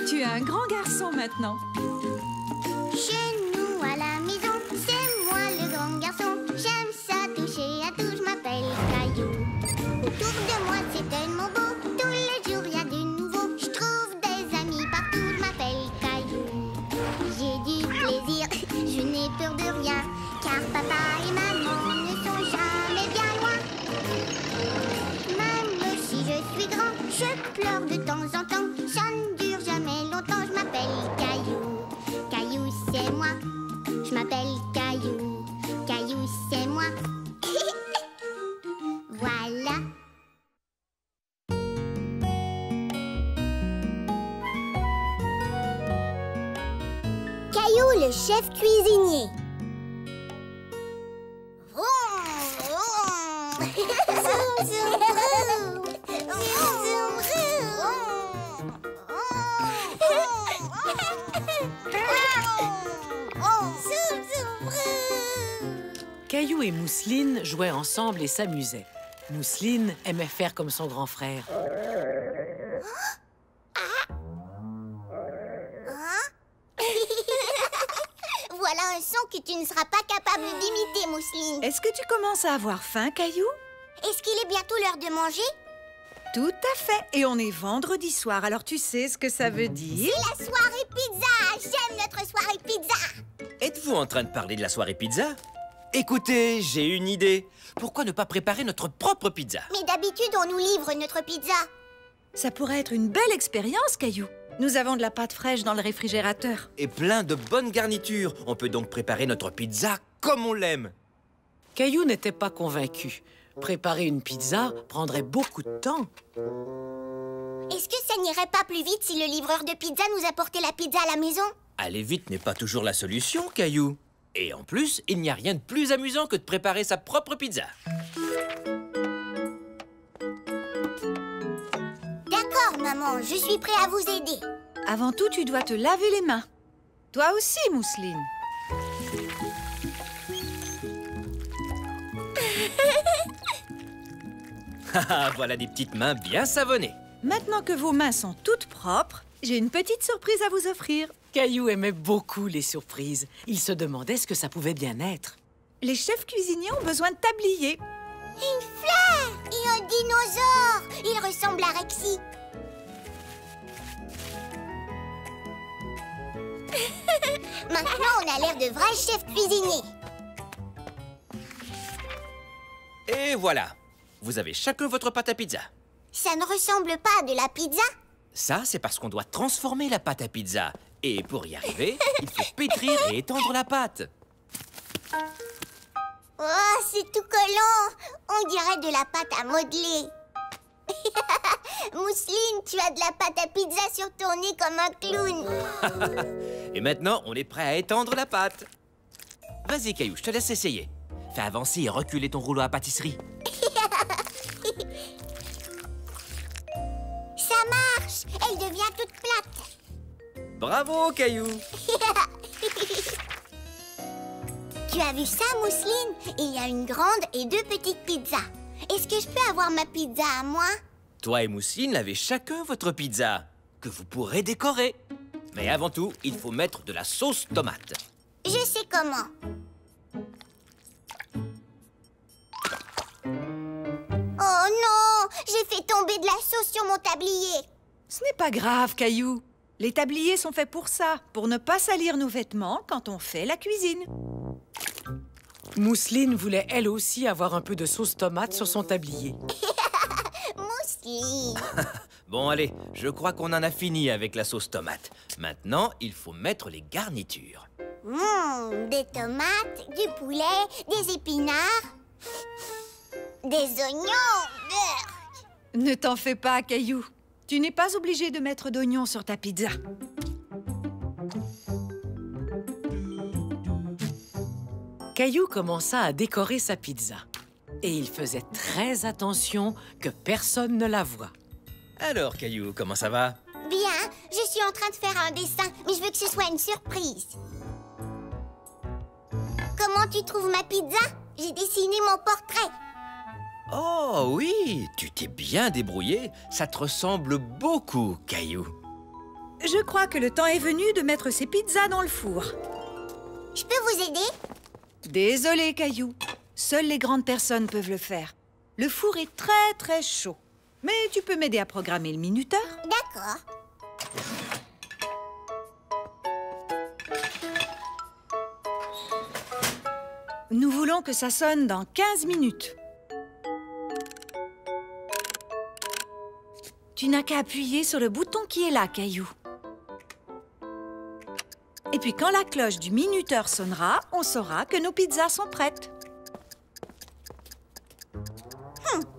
Tu es un grand garçon maintenant. Chez nous à la maison, c'est moi le grand garçon. J'aime ça toucher à tout, je m'appelle Caillou. Autour de moi c'est tellement beau, tous les jours il y a du nouveau. Je trouve des amis partout, je m'appelle Caillou. J'ai du plaisir, je n'ai peur de rien, car papa et maman ne sont jamais bien loin. Même si je suis grand, je pleure de temps en temps. Ça ne dure jamais longtemps, je m'appelle Caillou. Caillou c'est moi, je m'appelle Caillou. Caillou c'est moi. Voilà. Caillou le chef cuisinier. Caillou et Mousseline jouaient ensemble et s'amusaient. Mousseline aimait faire comme son grand frère. Voilà un son que tu ne seras pas capable d'imiter, Mousseline. Est-ce que tu commences à avoir faim, Caillou? Est-ce qu'il est bientôt l'heure de manger? Tout à fait. Et on est vendredi soir, alors tu sais ce que ça veut dire? C'est la soirée pizza! J'aime notre soirée pizza! Êtes-vous en train de parler de la soirée pizza? Écoutez, j'ai une idée. Pourquoi ne pas préparer notre propre pizza? Mais d'habitude, on nous livre notre pizza. Ça pourrait être une belle expérience, Caillou. Nous avons de la pâte fraîche dans le réfrigérateur. Et plein de bonnes garnitures. On peut donc préparer notre pizza comme on l'aime. Caillou n'était pas convaincu. Préparer une pizza prendrait beaucoup de temps. Est-ce que ça n'irait pas plus vite si le livreur de pizza nous apportait la pizza à la maison? Aller vite n'est pas toujours la solution, Caillou. Et en plus, il n'y a rien de plus amusant que de préparer sa propre pizza. D'accord, maman, je suis prêt à vous aider. Avant tout, tu dois te laver les mains. Toi aussi, Mousseline. Haha, voilà des petites mains bien savonnées. Maintenant que vos mains sont toutes propres, j'ai une petite surprise à vous offrir. Caillou aimait beaucoup les surprises. Il se demandait ce que ça pouvait bien être. Les chefs cuisiniers ont besoin de tabliers. Une fleur et un dinosaure. Il ressemble à Rexy. Maintenant, on a l'air de vrais chefs cuisiniers. Et voilà. Vous avez chacun votre pâte à pizza. Ça ne ressemble pas à de la pizza? Ça, c'est parce qu'on doit transformer la pâte à pizza. Et pour y arriver, il faut pétrir et étendre la pâte. Oh, c'est tout collant. On dirait de la pâte à modeler. Mousseline, tu as de la pâte à pizza sur ton nez comme un clown. Et maintenant, on est prêt à étendre la pâte. Vas-y, Caillou, je te laisse essayer. Fais avancer et reculer ton rouleau à pâtisserie. Ça marche. Elle devient toute plate. Bravo, Caillou. Tu as vu ça, Mousseline? Il y a une grande et deux petites pizzas. Est-ce que je peux avoir ma pizza à moi? Toi et Mousseline avez chacun votre pizza, que vous pourrez décorer. Mais avant tout, il faut mettre de la sauce tomate. Je sais comment. Oh non! J'ai fait tomber de la sauce sur mon tablier. Ce n'est pas grave, Caillou. Les tabliers sont faits pour ça, pour ne pas salir nos vêtements quand on fait la cuisine. Mousseline voulait elle aussi avoir un peu de sauce tomate sur son tablier. Mousseline. Bon, allez, je crois qu'on en a fini avec la sauce tomate. Maintenant, il faut mettre les garnitures. Des tomates, du poulet, des épinards, des oignons. Ne t'en fais pas, Caillou. Tu n'es pas obligé de mettre d'oignons sur ta pizza. Caillou commença à décorer sa pizza. Et il faisait très attention que personne ne la voie. Alors, Caillou, comment ça va? Bien, je suis en train de faire un dessin, mais je veux que ce soit une surprise. Comment tu trouves ma pizza? J'ai dessiné mon portrait. Oh oui, tu t'es bien débrouillé. Ça te ressemble beaucoup, Caillou. Je crois que le temps est venu de mettre ces pizzas dans le four. Je peux vous aider? Désolé, Caillou. Seules les grandes personnes peuvent le faire. Le four est très très chaud. Mais tu peux m'aider à programmer le minuteur? D'accord. Nous voulons que ça sonne dans 15 minutes. Tu n'as qu'à appuyer sur le bouton qui est là, Caillou. Et puis quand la cloche du minuteur sonnera, on saura que nos pizzas sont prêtes.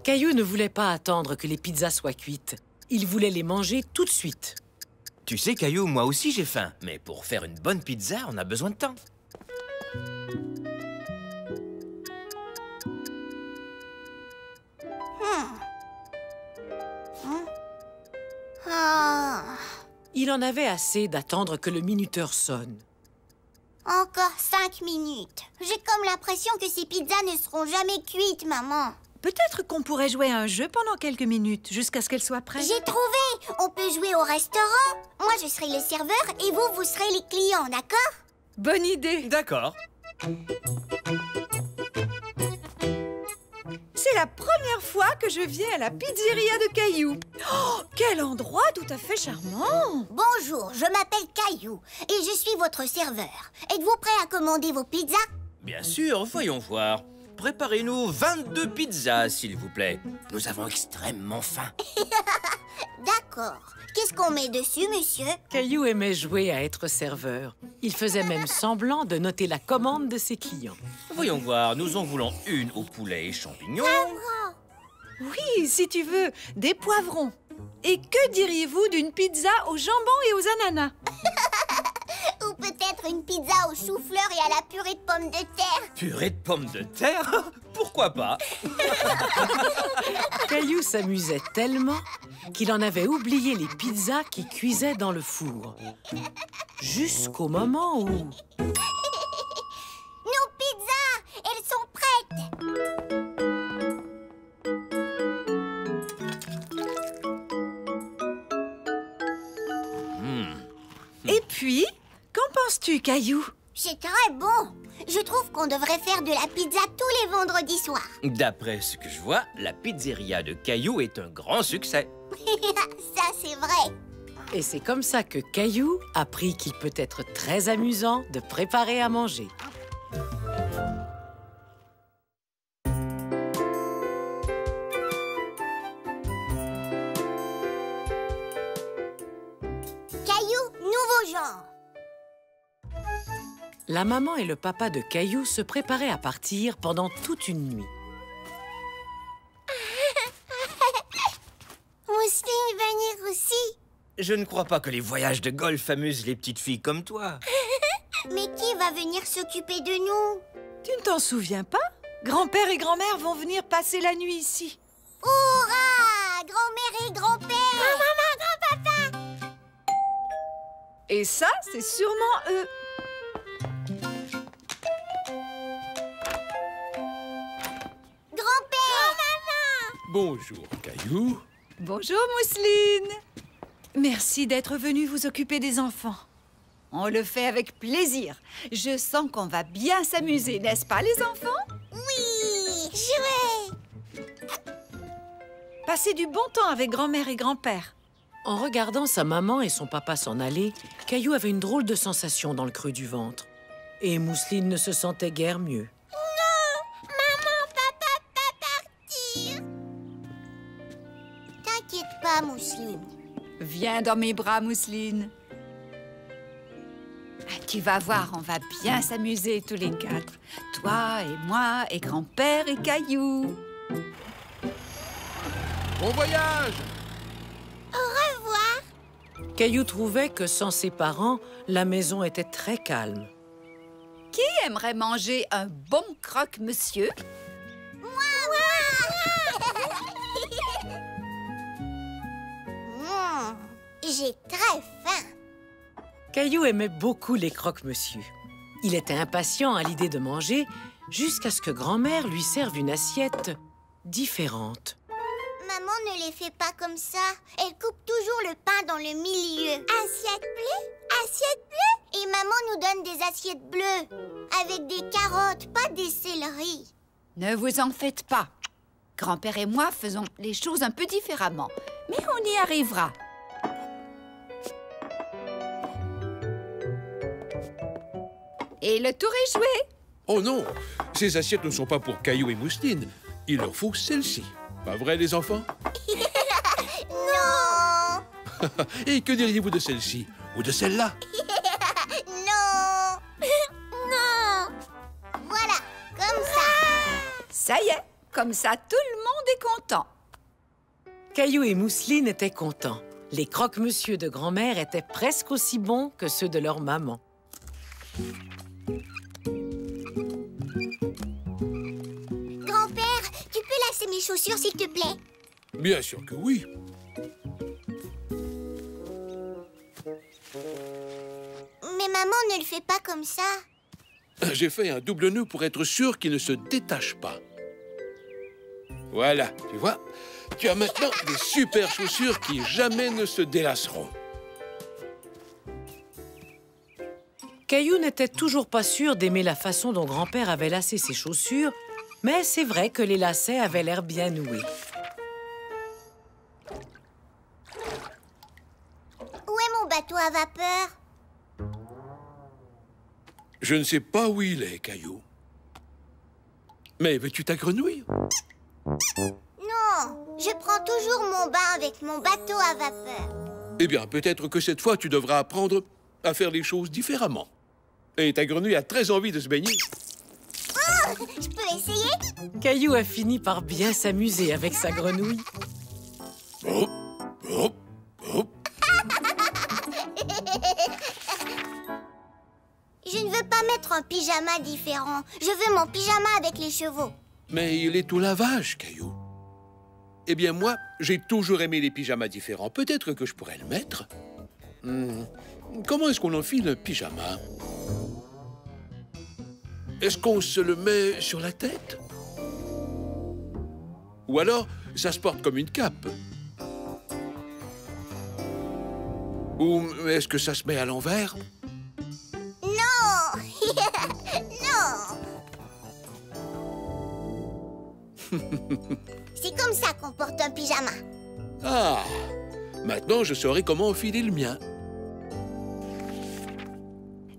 Caillou ne voulait pas attendre que les pizzas soient cuites. Il voulait les manger tout de suite. Tu sais, Caillou, moi aussi j'ai faim. Mais pour faire une bonne pizza, on a besoin de temps. Ah, Il en avait assez d'attendre que le minuteur sonne. encore 5 minutes. J'ai comme l'impression que ces pizzas ne seront jamais cuites, maman. Peut-être qu'on pourrait jouer à un jeu pendant quelques minutes, jusqu'à ce qu'elle soit prête. J'ai trouvé! On peut jouer au restaurant. Moi, je serai le serveur et vous serez les clients, d'accord? Bonne idée. D'accord. C'est la première fois que je viens à la pizzeria de Caillou. Oh, quel endroit tout à fait charmant! Bonjour, je m'appelle Caillou et je suis votre serveur. Êtes-vous prêt à commander vos pizzas? Bien sûr, voyons voir. Préparez-nous 22 pizzas, s'il vous plaît. Nous avons extrêmement faim. D'accord. Qu'est-ce qu'on met dessus, monsieur? Caillou aimait jouer à être serveur. Il faisait même semblant de noter la commande de ses clients. Voyons voir, nous en voulons une au poulet et champignons. Oui, si tu veux, des poivrons. Et que diriez-vous d'une pizza au jambon et aux ananas? Ou peut-être une pizza aux choux-fleurs et à la purée de pommes de terre? Purée de pommes de terre? Pourquoi pas? Caillou s'amusait tellement qu'il en avait oublié les pizzas qui cuisaient dans le four. Jusqu'au moment où... Nos pizzas! Elles sont prêtes! Et puis, qu'en penses-tu, Caillou? C'est très bon! Je trouve qu'on devrait faire de la pizza tous les vendredis soirs. D'après ce que je vois, la pizzeria de Caillou est un grand succès. Ça, c'est vrai. Et c'est comme ça que Caillou apprit qu'il peut être très amusant de préparer à manger. Caillou, nouveau genre. La maman et le papa de Caillou se préparaient à partir pendant toute une nuit. Mousseline venir aussi. Je ne crois pas que les voyages de golf amusent les petites filles comme toi. Mais qui va venir s'occuper de nous? Tu ne t'en souviens pas? Grand-père et grand-mère vont venir passer la nuit ici. Hurrah! Grand-mère et grand-père! Maman, grand-papa! Et ça, c'est sûrement eux. Grand-père! Maman! Bonjour, Caillou. Bonjour, Mousseline. Merci d'être venue vous occuper des enfants. On le fait avec plaisir. Je sens qu'on va bien s'amuser, n'est-ce pas, les enfants? Oui! Jouer! Passez du bon temps avec grand-mère et grand-père. En regardant sa maman et son papa s'en aller, Caillou avait une drôle de sensation dans le creux du ventre. Et Mousseline ne se sentait guère mieux. Maman, papa, pas partir! T'inquiète pas, Mousseline. Viens dans mes bras, Mousseline. Tu vas voir, on va bien s'amuser tous les quatre. Toi et moi et grand-père et Caillou. Bon voyage! Au revoir! Caillou trouvait que sans ses parents, la maison était très calme. Qui aimerait manger un bon croque-monsieur? J'ai très faim. Caillou aimait beaucoup les croque-monsieur. Il était impatient à l'idée de manger jusqu'à ce que grand-mère lui serve une assiette différentes. Maman ne les fait pas comme ça. Elle coupe toujours le pain dans le milieu. Assiette bleue? Assiette bleue? Et maman nous donne des assiettes bleues. Avec des carottes, pas des céleris. Ne vous en faites pas. Grand-père et moi faisons les choses un peu différemment. Mais on y arrivera. Et le tour est joué. Oh non, ces assiettes ne sont pas pour Caillou et Mousseline. Il leur faut celle-ci. Pas vrai, les enfants? Non! Et que diriez-vous de celle-ci? Ou de celle-là? Non! Non! Voilà, comme ça. Ça y est, comme ça, tout le monde est content. Caillou et Mousseline étaient contents. Les croque-monsieur de grand-mère étaient presque aussi bons que ceux de leur maman. Grand-père, tu peux lasser mes chaussures, s'il te plaît? Bien sûr que oui. Mais maman ne le fait pas comme ça. J'ai fait un double nœud pour être sûr qu'il ne se détache pas. Voilà, tu vois, tu as maintenant des super chaussures qui jamais ne se délasseront. Caillou n'était toujours pas sûr d'aimer la façon dont grand-père avait lacé ses chaussures, mais c'est vrai que les lacets avaient l'air bien noués. Où est mon bateau à vapeur? Je ne sais pas où il est, Caillou. Mais veux-tu ta grenouille? Non, je prends toujours mon bain avec mon bateau à vapeur. Eh bien, peut-être que cette fois, tu devras apprendre à faire les choses différemment. Et ta grenouille a très envie de se baigner. Oh, je peux essayer? Caillou a fini par bien s'amuser avec sa grenouille. Hop, hop, hop. Je ne veux pas mettre un pyjama différent. Je veux mon pyjama avec les chevaux. Mais il est au lavage, Caillou. Eh bien, moi, j'ai toujours aimé les pyjamas différents. Peut-être que je pourrais le mettre. Comment est-ce qu'on enfile un pyjama? Est-ce qu'on se le met sur la tête? Ou alors, ça se porte comme une cape? Ou est-ce que ça se met à l'envers? Non! Non! C'est comme ça qu'on porte un pyjama. Ah! Maintenant, je saurai comment enfiler le mien.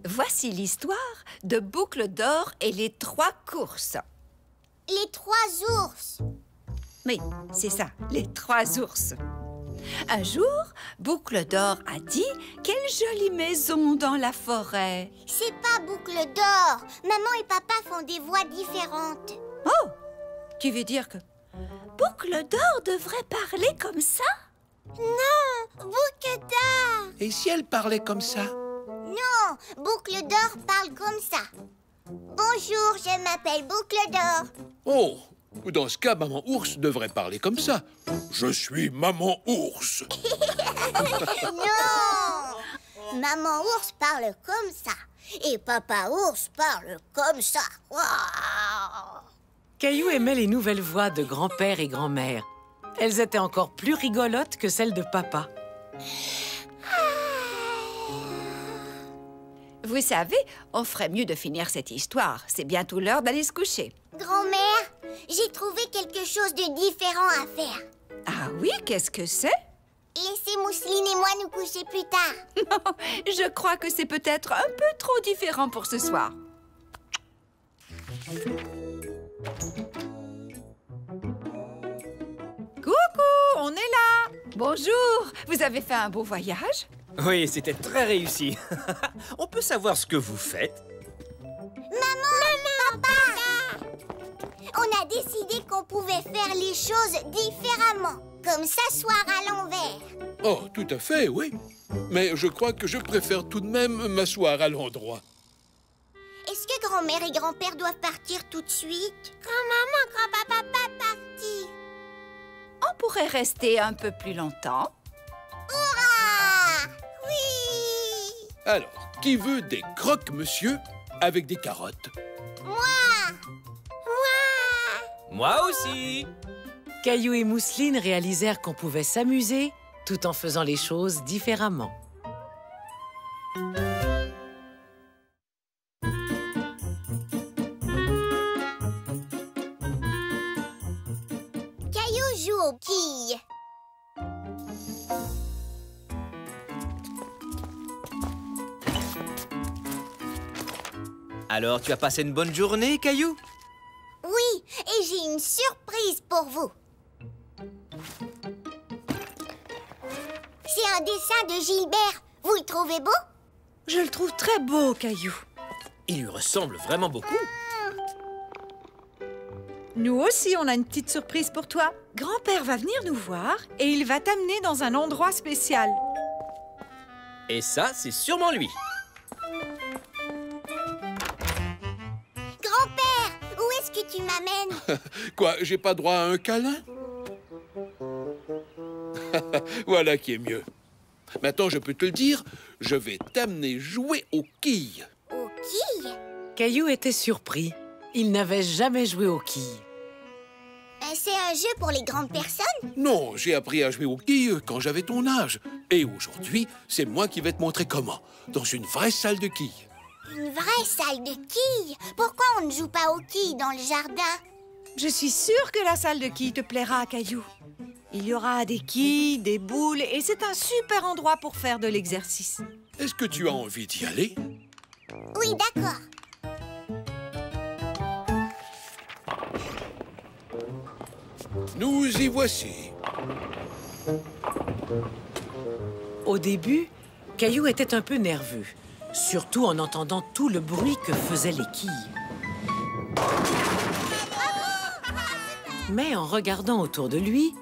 Voici l'histoire de Boucle d'Or et les 3 courses. Les 3 ours. Oui, c'est ça, les 3 ours. Un jour, Boucle d'Or a dit « Quelle jolie maison dans la forêt !» C'est pas Boucle d'Or. Maman et papa font des voix différentes. Oh! Tu veux dire que Boucle d'Or devrait parler comme ça? Non, Boucle d'Or. Et si elle parlait comme ça? Non, Boucle d'Or parle comme ça. Bonjour, je m'appelle Boucle d'Or. Oh! Dans ce cas, Maman Ours devrait parler comme ça. Je suis Maman Ours. Non! Maman Ours parle comme ça. Et Papa Ours parle comme ça. Waouh! Caillou aimait les nouvelles voix de grand-père et grand-mère. Elles étaient encore plus rigolotes que celles de papa. Vous savez, on ferait mieux de finir cette histoire. C'est bientôt l'heure d'aller se coucher. Grand-mère, j'ai trouvé quelque chose de différent à faire. Ah oui, qu'est-ce que c'est? Laissez Mousseline et moi nous coucher plus tard. Non, je crois que c'est peut-être un peu trop différent pour ce soir. Coucou, on est là. Bonjour, vous avez fait un beau voyage? Oui, c'était très réussi. On peut savoir ce que vous faites? Maman, papa, on a décidé qu'on pouvait faire les choses différemment, comme s'asseoir à l'envers. Oh, tout à fait, oui. Mais je crois que je préfère tout de même m'asseoir à l'endroit. Est-ce que grand-mère et grand-père doivent partir tout de suite? Grand-maman, grand-papa, pas partir. On pourrait rester un peu plus longtemps. Hurrah! Oui! Alors, qui veut des croque-monsieur avec des carottes? Moi! Moi aussi. Caillou et Mousseline réalisèrent qu'on pouvait s'amuser tout en faisant les choses différemment. Caillou joue aux quilles. Alors, tu as passé une bonne journée, Caillou? Oui, et j'ai une surprise pour vous. C'est un dessin de Gilbert. Vous le trouvez beau? Je le trouve très beau, Caillou. Il lui ressemble vraiment beaucoup. Nous aussi, on a une petite surprise pour toi. Grand-père va venir nous voir et il va t'amener dans un endroit spécial. Et ça, c'est sûrement lui. Grand-père, où est-ce que tu m'amènes? Quoi, j'ai pas droit à un câlin? Voilà qui est mieux. Maintenant, je peux te le dire, je vais t'amener jouer aux quilles. Aux quilles? Caillou était surpris. Il n'avait jamais joué aux quilles. C'est un jeu pour les grandes personnes? Non, j'ai appris à jouer aux quilles quand j'avais ton âge. Et aujourd'hui, c'est moi qui vais te montrer comment. Dans une vraie salle de quilles. Une vraie salle de quilles? Pourquoi on ne joue pas aux quilles dans le jardin? Je suis sûre que la salle de quilles te plaira, Caillou. Il y aura des quilles, des boules et c'est un super endroit pour faire de l'exercice. Est-ce que tu as envie d'y aller? Oui, d'accord. Nous y voici. Au début, Caillou était un peu nerveux, surtout en entendant tout le bruit que faisaient les quilles. Mais en regardant autour de lui,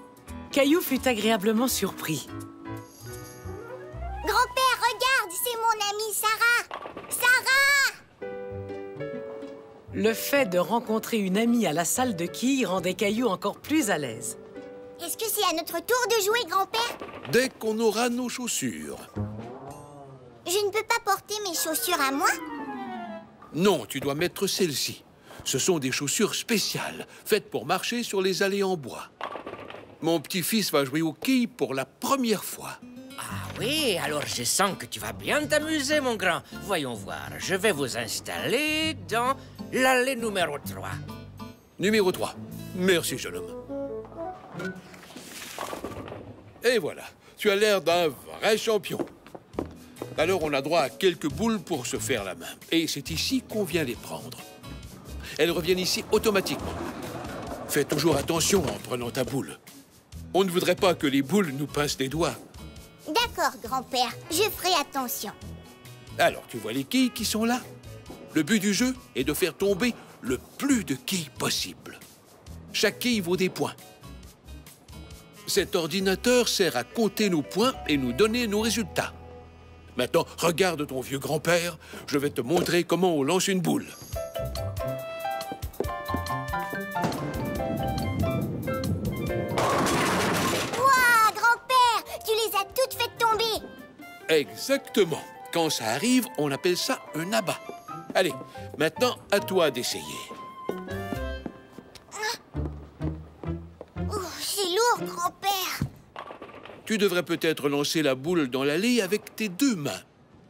Caillou fut agréablement surpris. Grand-père, regarde, c'est mon amie Sarah. Sarah! Le fait de rencontrer une amie à la salle de quilles rendait Caillou encore plus à l'aise. Est-ce que c'est à notre tour de jouer, grand-père? Dès qu'on aura nos chaussures. Je ne peux pas porter mes chaussures à moi? Non, tu dois mettre celles-ci. Ce sont des chaussures spéciales, faites pour marcher sur les allées en bois. Mon petit-fils va jouer aux quilles pour la première fois. Ah oui, alors je sens que tu vas bien t'amuser, mon grand. Voyons voir, je vais vous installer dans l'allée numéro 3. Numéro 3. Merci, jeune homme. Et voilà, tu as l'air d'un vrai champion. Alors on a droit à quelques boules pour se faire la main. Et c'est ici qu'on vient les prendre. Elles reviennent ici automatiquement. Fais toujours attention en prenant ta boule. On ne voudrait pas que les boules nous pincent les doigts. D'accord, grand-père, je ferai attention. Alors, tu vois les quilles qui sont là? Le but du jeu est de faire tomber le plus de quilles possible. Chaque quille vaut des points. Cet ordinateur sert à compter nos points et nous donner nos résultats. Maintenant, regarde ton vieux grand-père. Je vais te montrer comment on lance une boule. Ouah, grand-père, tu les as toutes faites tomber. Exactement. Quand ça arrive, on appelle ça un abat. Allez, maintenant, à toi d'essayer. Oh, c'est lourd, grand-père. Tu devrais peut-être lancer la boule dans l'allée avec tes deux mains,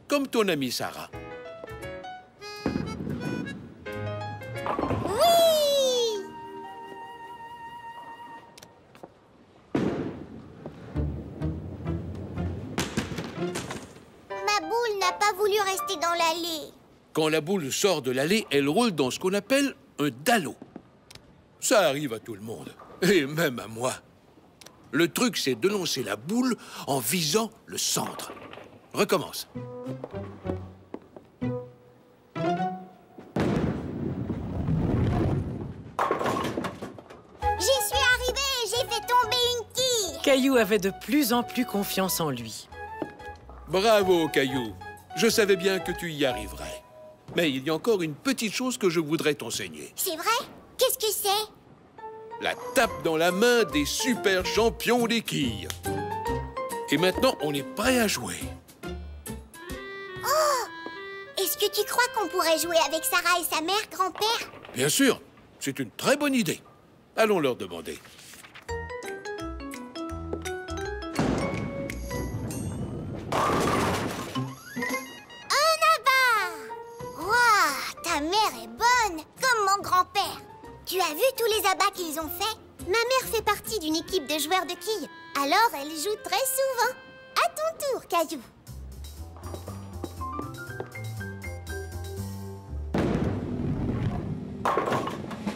comme ton amie Sarah. Oui! Ma boule n'a pas voulu rester dans l'allée. Quand la boule sort de l'allée, elle roule dans ce qu'on appelle un dallo. Ça arrive à tout le monde, et même à moi. Le truc, c'est de lancer la boule en visant le centre. Recommence. J'y suis arrivée et j'ai fait tomber une quille. Caillou avait de plus en plus confiance en lui. Bravo, Caillou. Je savais bien que tu y arriverais. Mais il y a encore une petite chose que je voudrais t'enseigner. C'est vrai? Qu'est-ce que c'est? La tape dans la main des super champions des quilles. Et maintenant, on est prêt à jouer. Est-ce que tu crois qu'on pourrait jouer avec Sarah et sa mère, grand-père? Bien sûr, c'est une très bonne idée. Allons leur demander. Waouh, ta mère est bonne, comme mon grand-père. Tu as vu tous les abats qu'ils ont faits? Ma mère fait partie d'une équipe de joueurs de quilles. Alors elle joue très souvent. À ton tour, Caillou.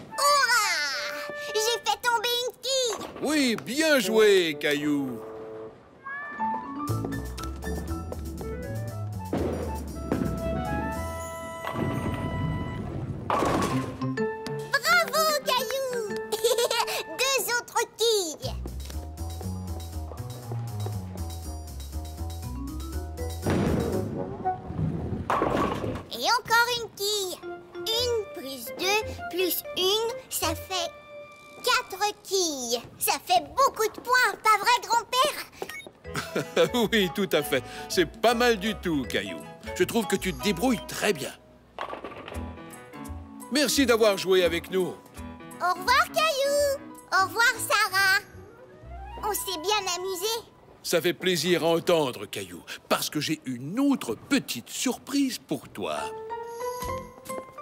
Hurrah! J'ai fait tomber une quille. Oui, bien joué, Caillou. Bravo, Caillou. Deux autres quilles. Et encore une quille. 1 plus 2 plus 1, ça fait 4 quilles. Ça fait beaucoup de points, pas vrai, grand-père? Oui, tout à fait. C'est pas mal du tout, Caillou. Je trouve que tu te débrouilles très bien. Merci d'avoir joué avec nous. Au revoir, Caillou. Au revoir, Sarah. On s'est bien amusé. Ça fait plaisir à entendre, Caillou, parce que j'ai une autre petite surprise pour toi.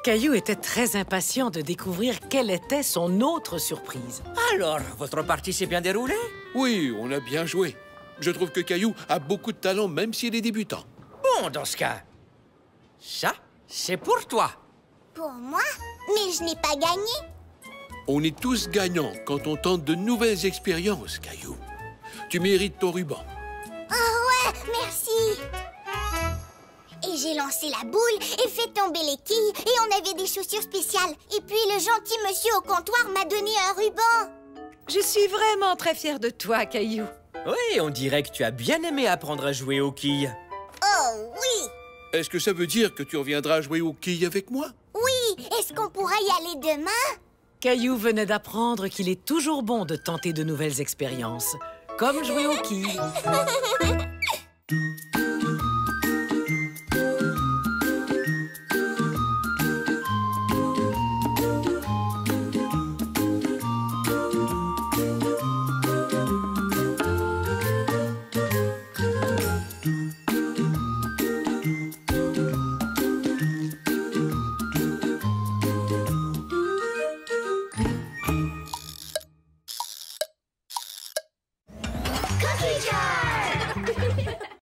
Caillou était très impatient de découvrir quelle était son autre surprise. Alors, votre partie s'est bien déroulée? Oui, on a bien joué. Je trouve que Caillou a beaucoup de talent, même s'il est débutant. Bon, dans ce cas, ça, c'est pour toi. Pour moi? Mais je n'ai pas gagné. On est tous gagnants quand on tente de nouvelles expériences, Caillou. Tu mérites ton ruban. Oh ouais, merci. Et j'ai lancé la boule et fait tomber les quilles et on avait des chaussures spéciales. Et puis le gentil monsieur au comptoir m'a donné un ruban. Je suis vraiment très fière de toi, Caillou. Oui, on dirait que tu as bien aimé apprendre à jouer aux quilles. Oh oui. Est-ce que ça veut dire que tu reviendras jouer aux quilles avec moi? Oui, est-ce qu'on pourra y aller demain? Caillou venait d'apprendre qu'il est toujours bon de tenter de nouvelles expériences, comme jouer aux quilles.